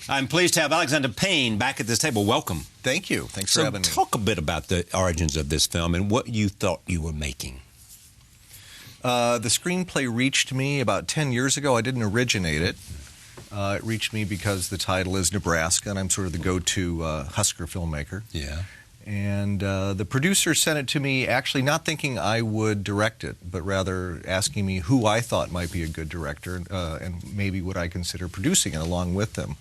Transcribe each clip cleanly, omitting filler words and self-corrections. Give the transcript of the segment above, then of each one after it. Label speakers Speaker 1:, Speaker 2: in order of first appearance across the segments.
Speaker 1: I'm pleased to have Alexander Payne back at this table. Welcome.
Speaker 2: Thank you. Thanks for having me.
Speaker 1: Talk a bit about the origins of this film and what you thought you were making.
Speaker 2: The screenplay reached me about 10 years ago. I didn't originate it. It reached me because the title is Nebraska, and I'm sort of the go-to Husker filmmaker.
Speaker 1: Yeah.
Speaker 2: And the producer sent it to me actually not thinking I would direct it, but rather asking me who I thought might be a good director and maybe would I consider producing it along with them.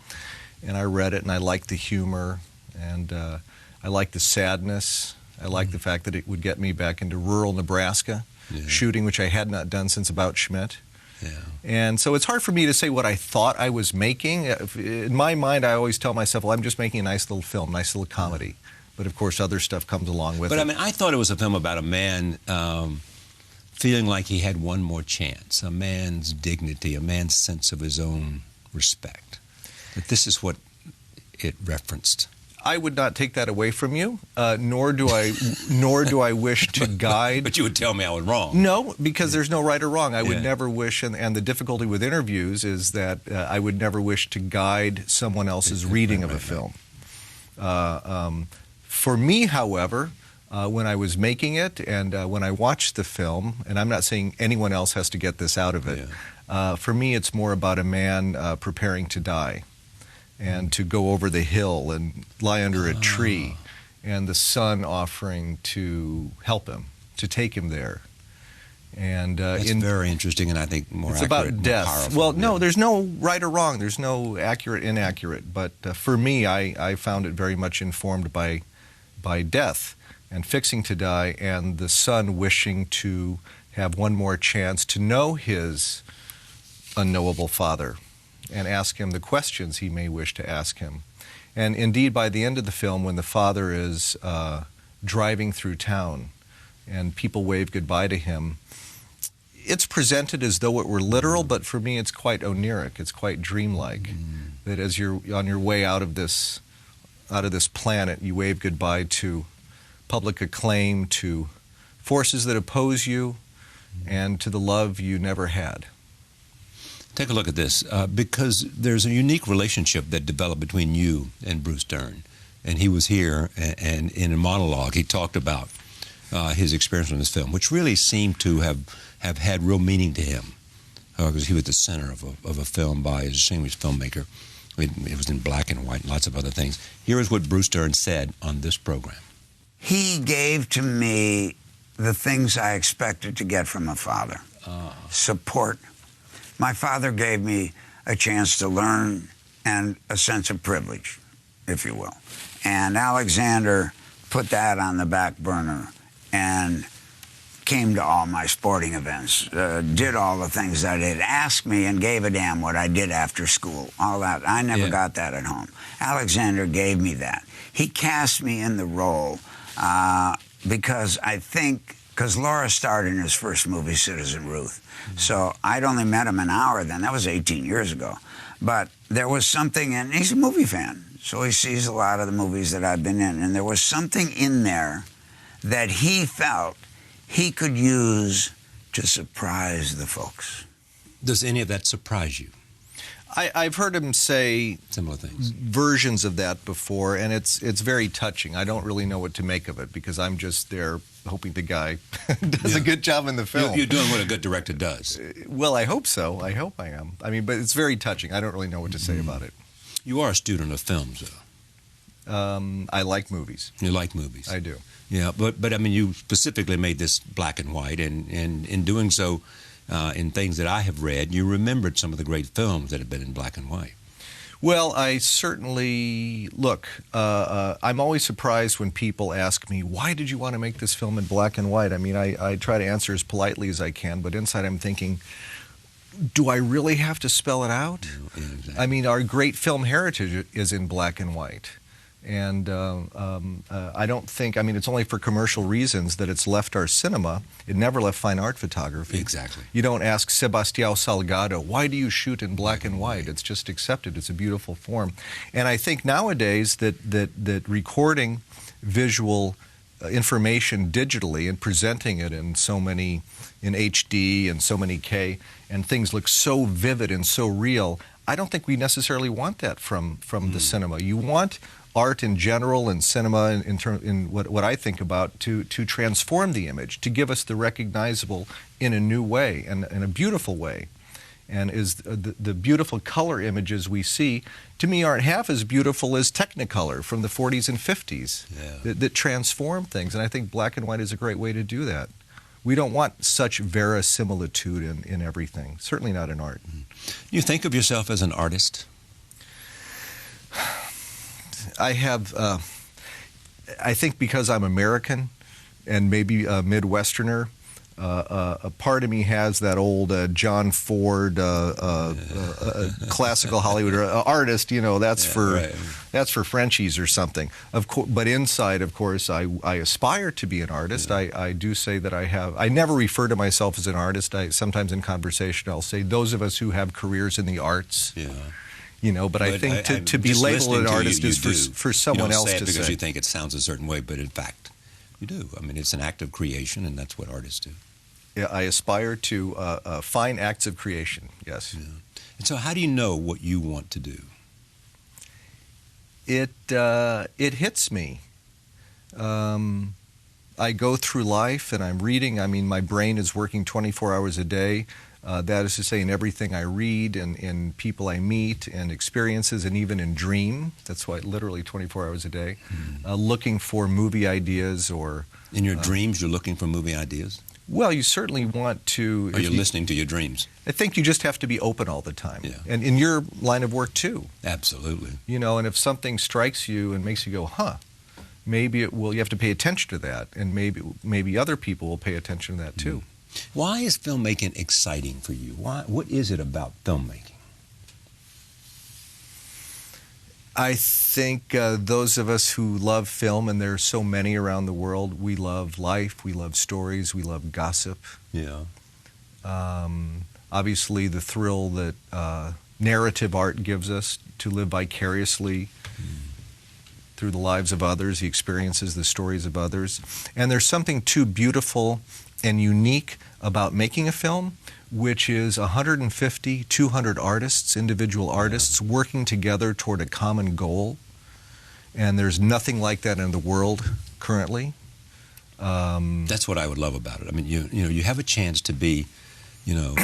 Speaker 2: And I read it, and I liked the humor, and I liked the sadness. I liked the fact that it would get me back into rural Nebraska, shooting, which I had not done since About Schmidt.
Speaker 1: Yeah.
Speaker 2: And so it's hard for me to say what I thought I was making. In my mind, I always tell myself, well, I'm just making a nice little film, nice little comedy. But of course, other stuff comes along with it.
Speaker 1: But I mean, I thought it was a film about a man feeling like he had one more chance, a man's dignity, a man's sense of his own respect. But this is what it referenced.
Speaker 2: I would not take that away from you, nor do I wish to guide.
Speaker 1: But you would tell me I was wrong.
Speaker 2: No, because there's no right or wrong. I would never wish, and the difficulty with interviews is that I would never wish to guide someone else's reading of a film. For me, however, when I was making it and when I watched the film, and I'm not saying anyone else has to get this out of it, for me it's more about a man preparing to die and to go over the hill and lie under a tree, and the son offering to help him, to take him there. And
Speaker 1: it's very interesting, and I think more
Speaker 2: it's
Speaker 1: accurate,
Speaker 2: about death.
Speaker 1: powerful.
Speaker 2: Well, no, there's no right or wrong. There's no accurate, inaccurate. But for me, I found it very much informed by death and fixing to die, and the son wishing to have one more chance to know his unknowable father and ask him the questions he may wish to ask him. And indeed, by the end of the film, when the father is driving through town and people wave goodbye to him, it's presented as though it were literal, but for me it's quite oniric, it's quite dreamlike. That as you're on your way out of this planet, you wave goodbye to public acclaim, to forces that oppose you, and to the love you never had.
Speaker 1: Take a look at this, because there's a unique relationship that developed between you and Bruce Dern. And he was here, and in a monologue, he talked about his experience on this film, which really seemed to have had real meaning to him, because he was the center of a film by a distinguished filmmaker. It was in black and white and lots of other things. Here is what Bruce Dern said on this program.
Speaker 3: He gave to me the things I expected to get from a father. Support. My father gave me a chance to learn and a sense of privilege, if you will. And Alexander put that on the back burner and came to all my sporting events, did all the things that he'd asked me and gave a damn what I did after school, all that. I never got that at home. Alexander gave me that. He cast me in the role because Laura starred in his first movie, Citizen Ruth. So I'd only met him an hour then. That was 18 years ago. But there was something, and he's a movie fan, so he sees a lot of the movies that I've been in, and there was something in there that he felt he could use to surprise the folks.
Speaker 1: Does any of that surprise you?
Speaker 2: I've heard him say
Speaker 1: similar things,
Speaker 2: versions of that before, and it's very touching. I don't really know what to make of it because I'm just there hoping the guy does a good job in the film.
Speaker 1: You're doing what a good director does.
Speaker 2: Well, I hope so. I hope I am. I mean, but it's very touching. I don't really know what to say about it.
Speaker 1: You are a student of films, though.
Speaker 2: I like movies.
Speaker 1: You like movies.
Speaker 2: I do.
Speaker 1: Yeah, but I mean, you specifically made this black and white, and in doing so, in things that I have read, you remembered some of the great films that have been in black and white.
Speaker 2: Well, I certainly, look, I'm always surprised when people ask me, why did you want to make this film in black and white? I mean, I try to answer as politely as I can, but inside I'm thinking, do I really have to spell it out?
Speaker 1: Yeah, exactly.
Speaker 2: I mean, our great film heritage is in black and white. And I don't think, I mean, it's only for commercial reasons that it's left our cinema. It never left fine art photography.
Speaker 1: Exactly.
Speaker 2: You don't ask Sebastião Salgado, why do you shoot in black and white? It's just accepted. It's a beautiful form. And I think nowadays that recording visual information digitally and presenting it in so many, in HD and so many K, and things look so vivid and so real, I don't think we necessarily want that from the cinema. You want art in general and cinema in what I think about to transform the image, to give us the recognizable in a new way and in a beautiful way. And is the beautiful color images we see, to me, aren't half as beautiful as Technicolor from the 40s and 50s that transform things. And I think black and white is a great way to do that. We don't want such verisimilitude in everything, certainly not in art.
Speaker 1: You think of yourself as an artist?
Speaker 2: I have, I think because I'm American and maybe a Midwesterner, a part of me has that old John Ford classical Hollywood artist, that's for Frenchies or something. But inside, of course, I aspire to be an artist. I do say that I never refer to myself as an artist. Sometimes in conversation I'll say those of us who have careers in the arts. But I think to be labeled an artist is for someone else to say.
Speaker 1: Because you think it sounds a certain way, but in fact, you do. I mean, it's an act of creation, and that's what artists do.
Speaker 2: Yeah, I aspire to fine acts of creation, yes.
Speaker 1: Yeah. And so how do you know what you want to do?
Speaker 2: It hits me. I go through life and I'm reading. I mean, my brain is working 24 hours a day. That is to say, in everything I read and in people I meet and experiences and even in dream. That's why literally 24 hours a day. Looking for movie ideas or...
Speaker 1: In your dreams, you're looking for movie ideas?
Speaker 2: Well, you certainly want to...
Speaker 1: Or you're listening to your dreams?
Speaker 2: I think you just have to be open all the time.
Speaker 1: Yeah.
Speaker 2: And in your line of work, too.
Speaker 1: Absolutely.
Speaker 2: And if something strikes you and makes you go, maybe it will... You have to pay attention to that. And maybe other people will pay attention to that, too.
Speaker 1: Why is filmmaking exciting for you? What is it about filmmaking?
Speaker 2: I think those of us who love film, and there are so many around the world, we love life, we love stories, we love gossip.
Speaker 1: Yeah.
Speaker 2: Obviously, the thrill that narrative art gives us to live vicariously through the lives of others, the experiences, the stories of others. And there's something too beautiful and unique about making a film, which is 150, 200 artists, individual artists, working together toward a common goal. And there's nothing like that in the world currently.
Speaker 1: That's what I would love about it. I mean, you have a chance to be, a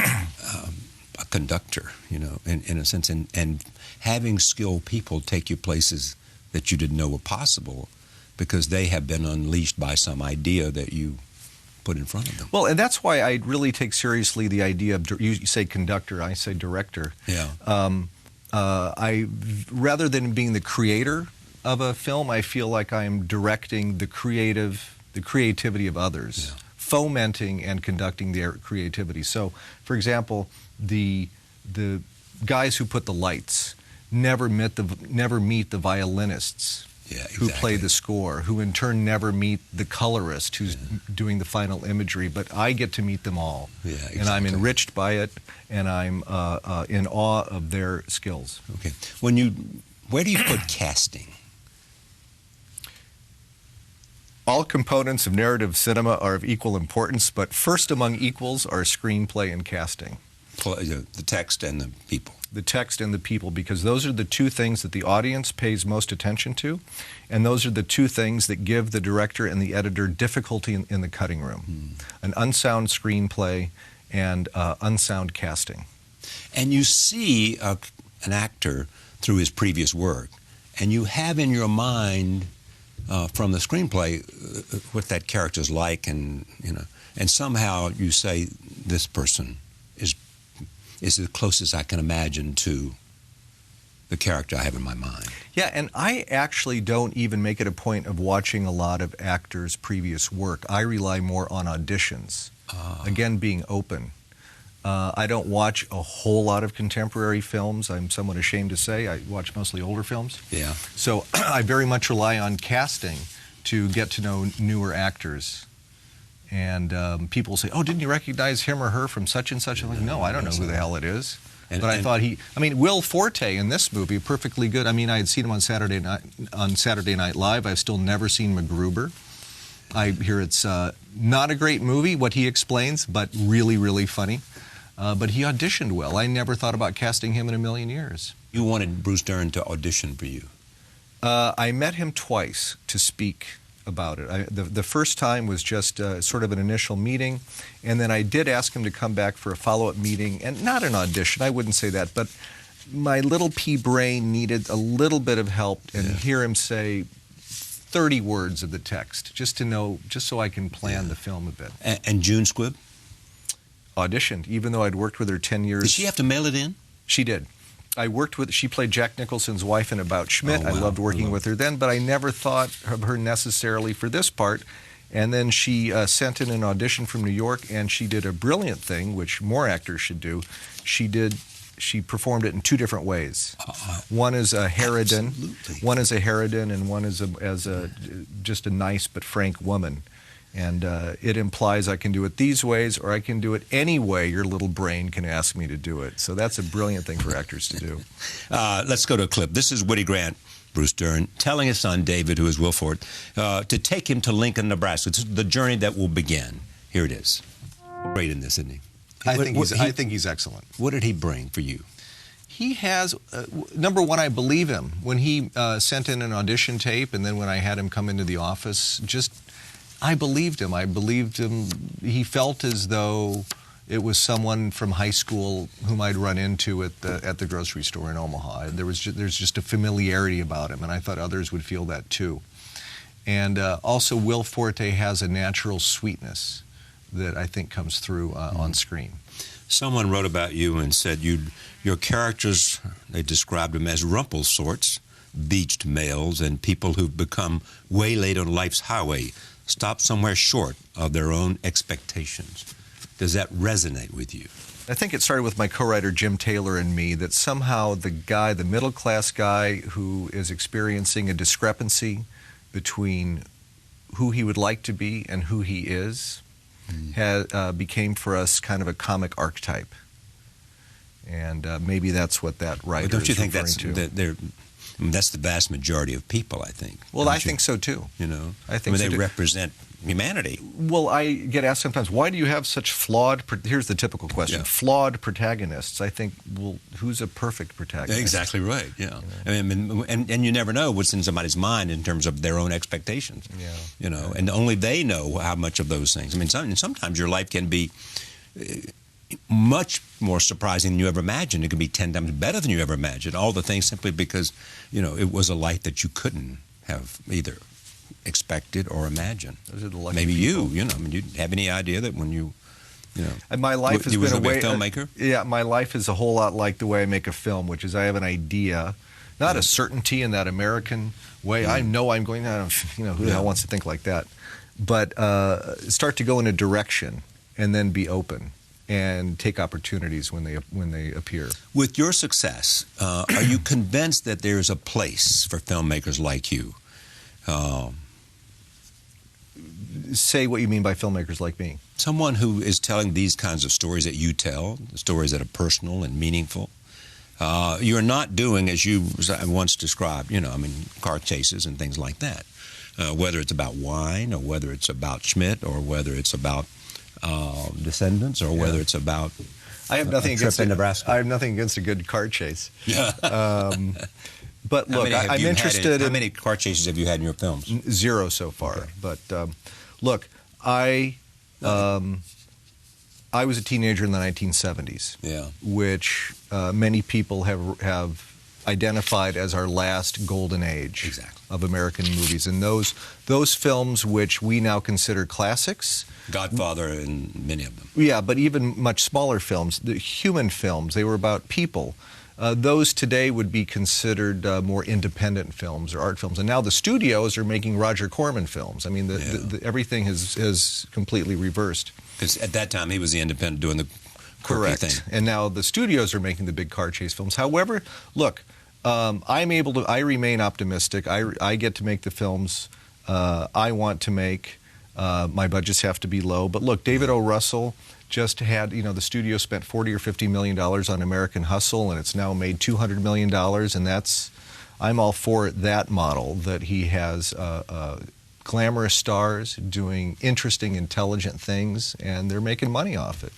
Speaker 1: conductor, in a sense, and having skilled people take you places that you didn't know were possible because they have been unleashed by some idea that you put in front of them.
Speaker 2: Well, and that's why I really take seriously the idea of, you say conductor, I say director.
Speaker 1: Yeah.
Speaker 2: Rather than being the creator of a film, I feel like I am directing the creativity of others, fomenting and conducting their creativity. So, for example, the guys who put the lights never meet the violinists who play the score, who in turn never meet the colorist who's doing the final imagery, but I get to meet them all. Yeah, exactly. And I'm enriched by it, and I'm in awe of their skills.
Speaker 1: Okay. Where do you put casting?
Speaker 2: All components of narrative cinema are of equal importance, but first among equals are screenplay and casting.
Speaker 1: The text and the people.
Speaker 2: The text and the people, because those are the two things that the audience pays most attention to, and those are the two things that give the director and the editor difficulty in the cutting room. An unsound screenplay and unsound casting. And
Speaker 1: you see an actor through his previous work, and you have in your mind from the screenplay what that character's like, and somehow you say this person is the closest I can imagine to the character I have in my mind.
Speaker 2: Yeah, and I actually don't even make it a point of watching a lot of actors' previous work. I rely more on auditions. Again, being open. I don't watch a whole lot of contemporary films. I'm somewhat ashamed to say. I watch mostly older films.
Speaker 1: Yeah.
Speaker 2: So I very much rely on casting to get to know newer actors. And people say, oh, didn't you recognize him or her from such and such? I'm like, no, I don't know who the hell it is. But I thought Will Forte in this movie, perfectly good. I mean, I had seen him on Saturday Night Live. I've still never seen MacGruber. I hear it's not a great movie, what he explains, but really, really funny. but he auditioned well. I never thought about casting him in a million years.
Speaker 1: You wanted Bruce Dern to audition for you.
Speaker 2: I met him twice to speak about it. The first time was just sort of an initial meeting, and then I did ask him to come back for a follow-up meeting, and not an audition, I wouldn't say that, but my little pea brain needed a little bit of help, and hear him say 30 words of the text, just to know, just so I can plan the film a bit.
Speaker 1: And June Squibb?
Speaker 2: Auditioned, even though I'd worked with her 10 years.
Speaker 1: Did she have to mail it in?
Speaker 2: She did. She played Jack Nicholson's wife in About Schmidt.
Speaker 1: Oh, wow.
Speaker 2: I loved working with her then, but I never thought of her necessarily for this part. And then she sent in an audition from New York, and she did a brilliant thing, which more actors should do. She performed it in two different ways. One is a harridan, and one is just a nice but frank woman. And it implies I can do it these ways, or I can do it any way your little brain can ask me to do it. So that's a brilliant thing for actors to do.
Speaker 1: Let's go to a clip. This is Woody Grant, Bruce Dern, telling his son, David, who is Will Forte, to take him to Lincoln, Nebraska. It's the journey that will begin. Here it is. Great in this, isn't he?
Speaker 2: I think he's excellent.
Speaker 1: What did he bring for you?
Speaker 2: He has, number one, I believe him. When he sent in an audition tape, and then when I had him come into the office, I believed him. He felt as though it was someone from high school whom I'd run into at the grocery store in Omaha. There's just a familiarity about him, and I thought others would feel that too. And also, Will Forte has a natural sweetness that I think comes through on screen.
Speaker 1: Someone wrote about you and said your characters, they described them as Rumpled sorts, beached males, and people who've become waylaid on life's highway, stop somewhere short of their own expectations. Does that resonate with you?
Speaker 2: I think it started with my co-writer Jim Taylor and me, that somehow the middle-class guy who is experiencing a discrepancy between who he would like to be and who he is became for us kind of a comic archetype. And maybe that's what that writer
Speaker 1: don't you
Speaker 2: is
Speaker 1: think
Speaker 2: referring to.
Speaker 1: That's the vast majority of people, I think.
Speaker 2: Well, I think so too.
Speaker 1: You know,
Speaker 2: I think
Speaker 1: they represent humanity.
Speaker 2: Well, I get asked sometimes, why do you have such flawed? Here's the typical question: flawed protagonists. I think, well, who's a perfect protagonist?
Speaker 1: Exactly right. Yeah, I mean, and you never know what's in somebody's mind in terms of their own expectations.
Speaker 2: Yeah,
Speaker 1: you know, and only they know how much of those things. I mean, sometimes your life can be much more surprising than you ever imagined. It could be 10 times better than you ever imagined. All the things simply because, you know, it was a life that you couldn't have either expected or imagined.
Speaker 2: Those are the lucky
Speaker 1: Maybe
Speaker 2: people.
Speaker 1: you know, I mean, you have any idea that when you know,
Speaker 2: and my life has
Speaker 1: you
Speaker 2: been
Speaker 1: was a filmmaker?
Speaker 2: Yeah, my life is a whole lot like the way I make a film, which is I have an idea, not a certainty in that American way. I know I'm going to, you know, who the hell wants to think like that? But start to go in a direction and then be open and take opportunities when they appear. With
Speaker 1: your success, are you convinced that there's a place for filmmakers like you?
Speaker 2: Say what you mean by filmmakers like me.
Speaker 1: Someone who is telling these kinds of stories that you tell, stories that are personal and meaningful. You're not doing, as you once described, you know, I mean, car chases and things like that. Whether it's about wine, or whether it's about Schmidt, or whether it's about Descendants, or whether it's about
Speaker 2: I have nothing against
Speaker 1: Nebraska.
Speaker 2: I have nothing against a good car chase.
Speaker 1: Yeah.
Speaker 2: But look, I'm interested in...
Speaker 1: How many car chases have you had in your films?
Speaker 2: 0 so far. Okay. But look, I was a teenager in the 1970s, which many people have identified as our last golden age of American movies. And those films which we now consider classics...
Speaker 1: Godfather and many of them.
Speaker 2: Yeah, but even much smaller films, the human films, they were about people. Those today would be considered more independent films or art films. And now the studios are making Roger Corman films. I mean, everything has completely reversed.
Speaker 1: Because at that time, he was the independent doing the quirky thing.
Speaker 2: And now the studios are making the big car chase films. However, look, I remain optimistic. I get to make the films I want to make. My budgets have to be low. But look, David O. Russell just had, you know, the studio spent $40 or $50 million on American Hustle, and it's now made $200 million, and I'm all for that model, that he has glamorous stars doing interesting, intelligent things, and they're making money off it.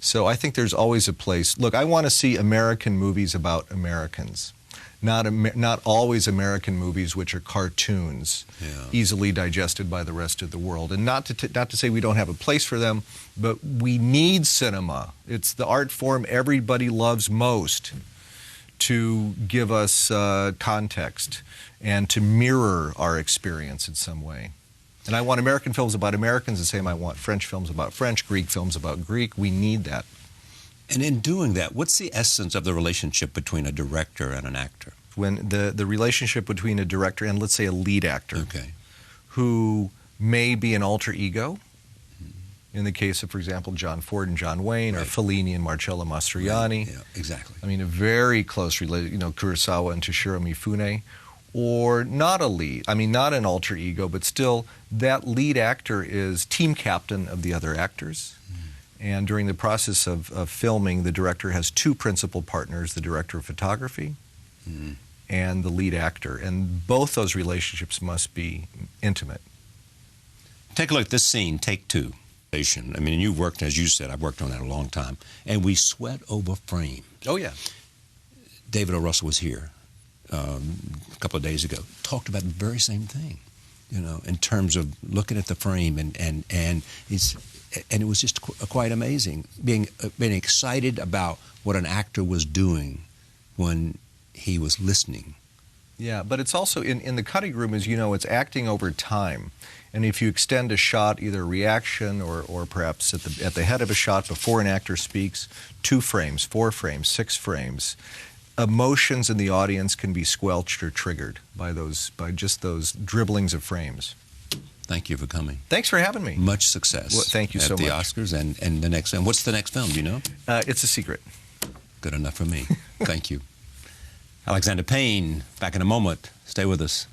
Speaker 2: So I think there's always a place. Look, I want to see American movies about Americans, not always American movies which are cartoons, easily digested by the rest of the world. And not to say we don't have a place for them, but we need cinema. It's the art form everybody loves most to give us context and to mirror our experience in some way. And I want American films about Americans the same I want French films about French, Greek films about Greek. We need that.
Speaker 1: And in doing that, what's the essence of the relationship between a director and an actor?
Speaker 2: When the relationship between a director and, let's say, a lead actor, who may be an alter ego, in the case of, for example, John Ford and John Wayne, or Fellini and Marcello Mastroianni.
Speaker 1: Yeah, exactly.
Speaker 2: I mean, a very close relation, Kurosawa and Toshiro Mifune. Or not a lead, I mean, not an alter ego, but still that lead actor is team captain of the other actors. And during the process of filming, the director has two principal partners, the director of photography and the lead actor. And both those relationships must be intimate.
Speaker 1: Take a look at this scene, take two. I mean, you've worked, as you said, I've worked on that a long time. And we sweat over frames.
Speaker 2: Oh, yeah.
Speaker 1: David O. Russell was here a couple of days ago, talked about the very same thing, in terms of looking at the frame, and it was just quite amazing, being excited about what an actor was doing when he was listening.
Speaker 2: Yeah, but it's also, in the cutting room, as you know, it's acting over time. And if you extend a shot, either a reaction or perhaps at the head of a shot before an actor speaks, 2 frames, 4 frames, 6 frames, emotions in the audience can be squelched or triggered by just those dribblings of frames.
Speaker 1: Thank you for coming.
Speaker 2: Thanks for having me.
Speaker 1: Much success.
Speaker 2: Well, thank you so much.
Speaker 1: At the Oscars and the next film. What's the next film, do you know?
Speaker 2: It's a secret.
Speaker 1: Good enough for me. Thank you. Alexander Payne, back in a moment. Stay with us.